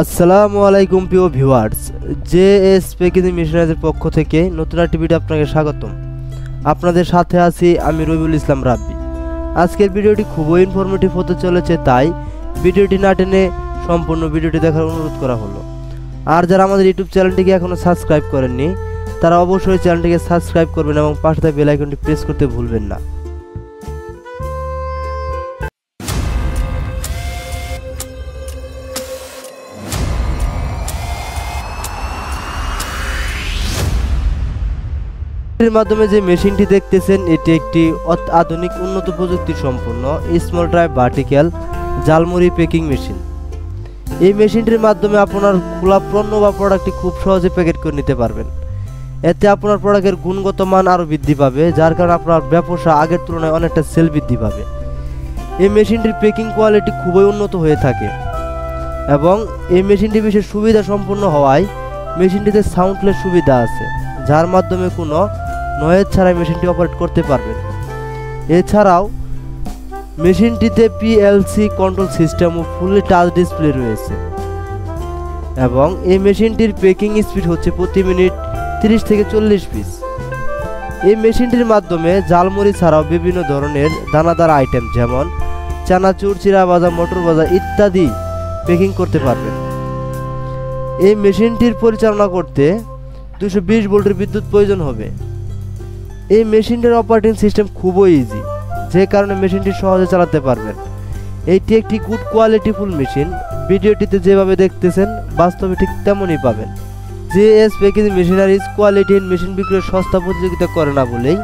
আসসালামু আলাইকুম প্রিয় ভিউয়ার্স, জেএস প্যাকেজিং মেশিনারিজের পক্ষ থেকে নতুন একটি ভিডিও আপনাকে স্বাগতম। আপনাদের সাথে আছি আমি রবিউল ইসলাম রাব্বি। আজকের ভিডিওটি খুবই ইনফরমেটিভ হতে চলেছে, তাই ভিডিওটি না টেনে সম্পূর্ণ ভিডিওটি দেখার অনুরোধ করা হলো। আর যারা আমাদের ইউটিউব চ্যানেলটিকে এখনও সাবস্ক্রাইব করেননি তারা অবশ্যই চ্যানেলটিকে সাবস্ক্রাইব করবেন এবং পাশে থাকা বেল আইকনটি প্রেস করতে ভুলবেন না। এর মাধ্যমে যে মেশিনটি দেখতেছেন এটি একটি আধুনিক উন্নত প্রযুক্তি সম্পন্ন small drive vertical jhalmuri packing machine. এই মেশিনটির মাধ্যমে আপনার খোলা পণ্য বা প্রোডাক্টটি খুব সহজে প্যাকেট করে নিতে পারবেন। এতে আপনার প্রোডাক্টের গুণগত মান আরও বৃদ্ধি পাবে, যার কারণে আপনার ব্যবসা আগের তুলনায় অনেকটা সেল বৃদ্ধি পাবে। এই মেশিনটির প্যাকিং কোয়ালিটি খুবই উন্নত হয়ে থাকে এবং এই মেশিনটি বিশেষ সুবিধা সম্পন্ন হওয়ায় মেশিনটিতে সাউন্ডলেস সুবিধা আছে, যার মাধ্যমে কোনো নয়েজ ছাড়াই মেশিনটি অপারেট করতে পারবেন। এছাড়াও মেশিনটিতে পিএলসি কন্ট্রোল সিস্টেম ও ফুললি টাচ ডিসপ্লে রয়েছে এবং এই মেশিনটির প্যাকিং স্পিড হচ্ছে প্রতি মিনিট 30 থেকে 40 পিস। এই মেশিনটির মাধ্যমে ঝালমুড়ি ছাড়াও বিভিন্ন ধরনের দানাদার আইটেম যেমন চানাচুর, চিরা ভাজা, মটর ভাজা ইত্যাদি প্যাকিং করতে পারবেন। এই মেশিনটির পরিচালনা করতে 220 ভোল্টের বিদ্যুৎ প্রয়োজন হবে। এই মেশিনটির অপারেটিং সিস্টেম খুবই ইজি, যে কারণে মেশিনটি সহজে চালাতে পারবেন। এইটি একটি গুড কোয়ালিটিফুল মেশিন। ভিডিওটিতে যেভাবে দেখতেছেন বাস্তবে ঠিক তেমনই পাবেন। JS packaging machineries quality machine বিক্রয়ের সস্তা প্রতিযোগিতা করে না বলেই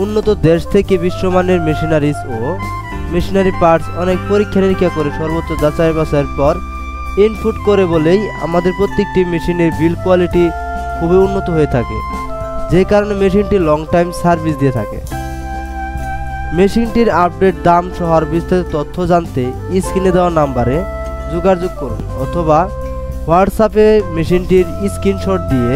উন্নত দেশ থেকে বিশ্বমানের মেশিনারিজ ও মেশিনারি পার্টস অনেক পরীক্ষা নিরীক্ষা করে সর্বোচ্চ যাচাই বাছাইয়ের পর ইনপুট করে বলেই আমাদের প্রত্যেকটি মেশিনের বিল্ড কোয়ালিটি খুবই উন্নত হয়ে থাকে, যে কারণে মেশিনটি লং টাইম সার্ভিস দিয়ে থাকে। মেশিনটির আপডেট দাম সহ বিস্তারিত তথ্য জানতে স্ক্রিনে দেওয়া নাম্বারে যোগাযোগ করুন অথবা হোয়াটসঅ্যাপে মেশিনটির স্ক্রিনশট দিয়ে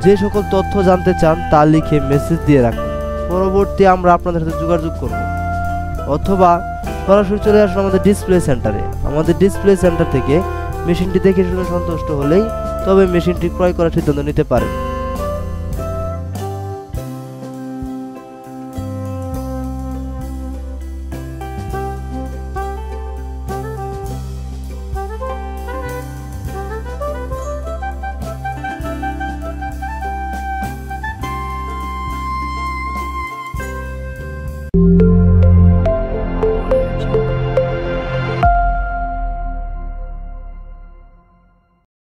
যে সকল তথ্য জানতে চান তা লিখে মেসেজ দিয়ে রাখুন। পরবর্তী আমরা আপনাদের সাথে যোগাযোগ করব অথবা সরাসরি চলে আসুন আমাদের ডিসপ্লে সেন্টারে। আমাদের ডিসপ্লে সেন্টার থেকে মেশিনটি দেখে শুনে সন্তুষ্ট হলেই তবে মেশিনটি ক্রয় করার সিদ্ধান্ত নিতে পারেন।